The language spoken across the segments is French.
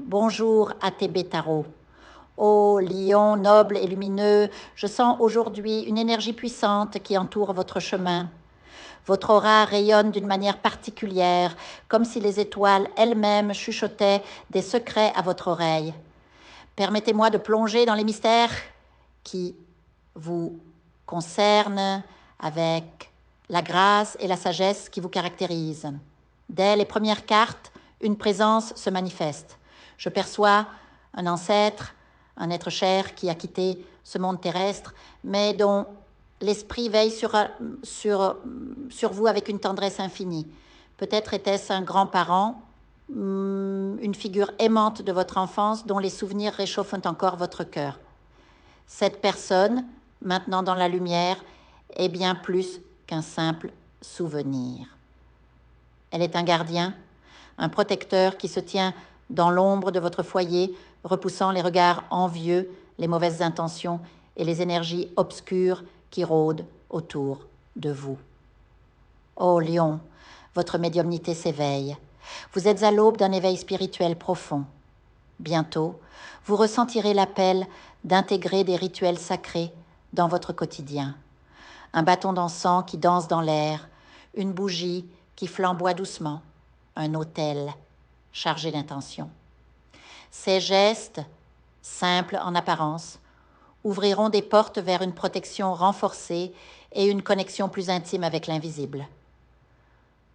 Bonjour à tes Tarot. Ô lion noble et lumineux, je sens aujourd'hui une énergie puissante qui entoure votre chemin. Votre aura rayonne d'une manière particulière, comme si les étoiles elles-mêmes chuchotaient des secrets à votre oreille. Permettez-moi de plonger dans les mystères qui vous concernent avec la grâce et la sagesse qui vous caractérisent. Dès les premières cartes, une présence se manifeste. Je perçois un ancêtre, un être cher qui a quitté ce monde terrestre, mais dont l'esprit veille sur vous avec une tendresse infinie. Peut-être était-ce un grand-parent, une figure aimante de votre enfance dont les souvenirs réchauffent encore votre cœur. Cette personne, maintenant dans la lumière, est bien plus qu'un simple souvenir. Elle est un gardien, un protecteur qui se tient dans l'ombre de votre foyer, repoussant les regards envieux, les mauvaises intentions et les énergies obscures qui rôdent autour de vous. Ô Lion, votre médiumnité s'éveille. Vous êtes à l'aube d'un éveil spirituel profond. Bientôt, vous ressentirez l'appel d'intégrer des rituels sacrés dans votre quotidien. Un bâton d'encens qui danse dans l'air, une bougie qui flamboie doucement, un autel chargé d'intention. Ces gestes, simples en apparence, ouvriront des portes vers une protection renforcée et une connexion plus intime avec l'invisible.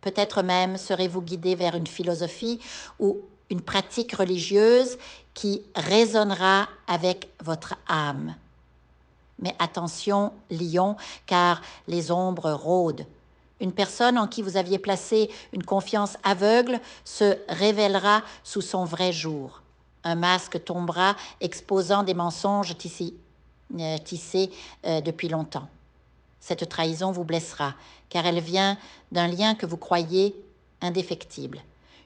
Peut-être même serez-vous guidé vers une philosophie ou une pratique religieuse qui résonnera avec votre âme. Mais attention, lion, car les ombres rôdent. Une personne en qui vous aviez placé une confiance aveugle se révélera sous son vrai jour. Un masque tombera exposant des mensonges tissés depuis longtemps. Cette trahison vous blessera, car elle vient d'un lien que vous croyez indéfectible.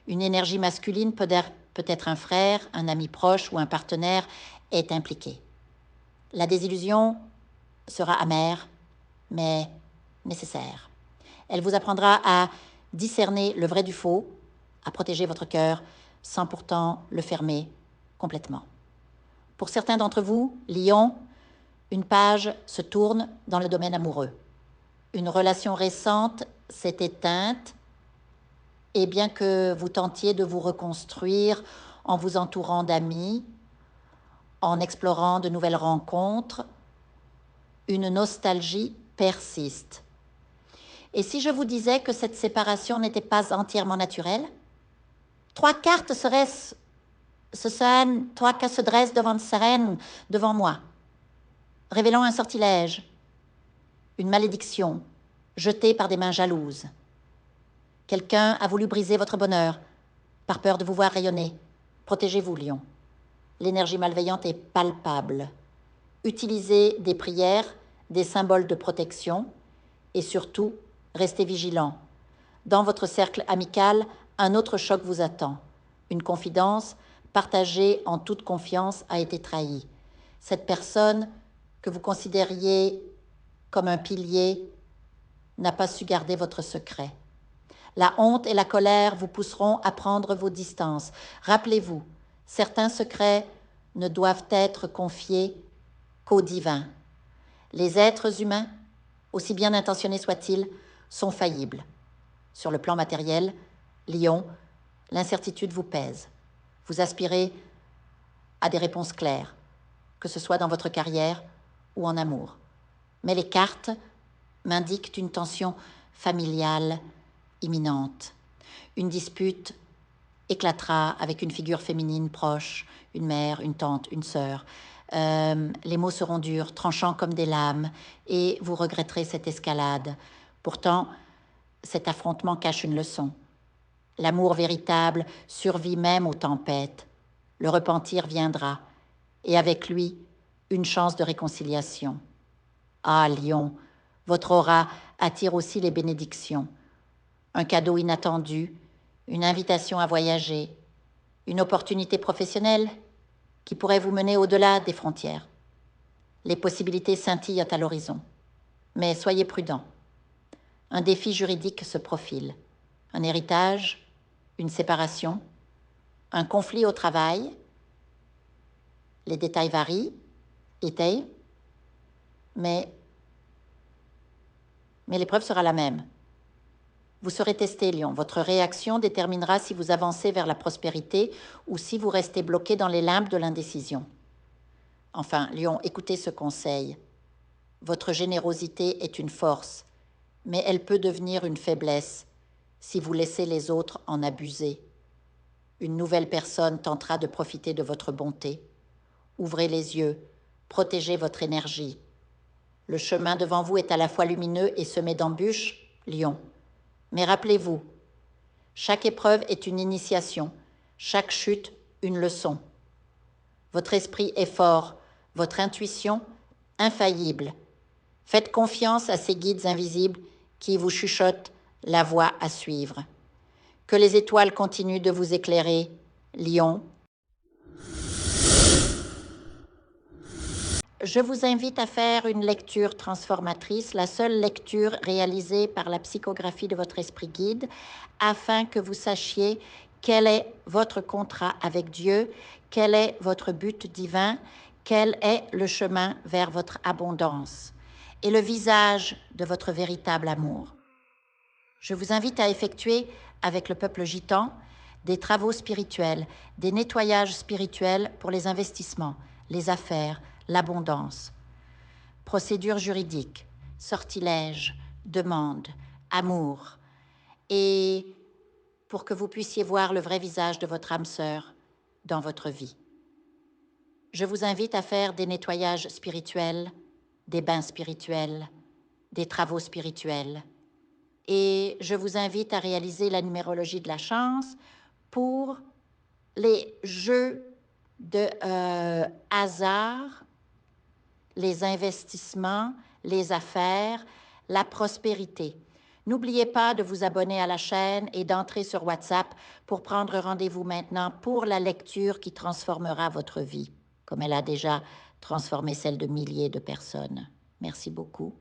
Une énergie masculine, peut-être un frère, un ami proche ou un partenaire, est impliqué. La désillusion sera amère, mais nécessaire. Elle vous apprendra à discerner le vrai du faux, à protéger votre cœur sans pourtant le fermer complètement. Pour certains d'entre vous, Lion, une page se tourne dans le domaine amoureux. Une relation récente s'est éteinte et bien que vous tentiez de vous reconstruire en vous entourant d'amis, en explorant de nouvelles rencontres, une nostalgie persiste. Et si je vous disais que cette séparation n'était pas entièrement naturelle? Trois cartes se dressent devant moi, révélant un sortilège, une malédiction jetée par des mains jalouses. Quelqu'un a voulu briser votre bonheur par peur de vous voir rayonner. Protégez-vous, Lion. L'énergie malveillante est palpable. Utilisez des prières, des symboles de protection et surtout, restez vigilant. Dans votre cercle amical, un autre choc vous attend. Une confidence partagée en toute confiance a été trahie. Cette personne que vous considériez comme un pilier n'a pas su garder votre secret. La honte et la colère vous pousseront à prendre vos distances. Rappelez-vous, certains secrets ne doivent être confiés qu'au divin. Les êtres humains, aussi bien intentionnés soient-ils, sont faillibles. Sur le plan matériel, Lion, l'incertitude vous pèse. Vous aspirez à des réponses claires, que ce soit dans votre carrière ou en amour. Mais les cartes m'indiquent une tension familiale imminente. Une dispute éclatera avec une figure féminine proche, une mère, une tante, une sœur. Les mots seront durs, tranchants comme des lames, et vous regretterez cette escalade. Pourtant, cet affrontement cache une leçon. L'amour véritable survit même aux tempêtes. Le repentir viendra, et avec lui, une chance de réconciliation. Ah, Lion, votre aura attire aussi les bénédictions. Un cadeau inattendu, une invitation à voyager, une opportunité professionnelle qui pourrait vous mener au-delà des frontières. Les possibilités scintillent à l'horizon. Mais soyez prudents. Un défi juridique se profile. Un héritage, une séparation, Un conflit au travail, les détails varient, mais l'épreuve sera la même. Vous serez testé, Lion. Votre réaction déterminera si vous avancez vers la prospérité ou si vous restez bloqué dans les limbes de l'indécision. Enfin, Lion, écoutez ce conseil. Votre générosité est une force, mais elle peut devenir une faiblesse si vous laissez les autres en abuser. Une nouvelle personne tentera de profiter de votre bonté. Ouvrez les yeux, protégez votre énergie. Le chemin devant vous est à la fois lumineux et semé d'embûches, Lion. Mais rappelez-vous, chaque épreuve est une initiation, chaque chute une leçon. Votre esprit est fort, votre intuition infaillible. Faites confiance à ces guides invisibles qui vous chuchotent la voie à suivre. Que les étoiles continuent de vous éclairer, Lion. Je vous invite à faire une lecture transformatrice, la seule lecture réalisée par la psychographie de votre esprit guide, afin que vous sachiez quel est votre contrat avec Dieu, quel est votre but divin, quel est le chemin vers votre abondance et le visage de votre véritable amour. Je vous invite à effectuer avec le peuple gitan des travaux spirituels, des nettoyages spirituels pour les investissements, les affaires, l'abondance. Procédures juridiques, sortilèges, demandes, amour. Et pour que vous puissiez voir le vrai visage de votre âme sœur dans votre vie. Je vous invite à faire des nettoyages spirituels, des bains spirituels, des travaux spirituels. Et je vous invite à réaliser la numérologie de la chance pour les jeux de hasard, les investissements, les affaires, la prospérité. N'oubliez pas de vous abonner à la chaîne et d'entrer sur WhatsApp pour prendre rendez-vous maintenant pour la lecture qui transformera votre vie, comme elle a déjà transformé celle de milliers de personnes. Merci beaucoup.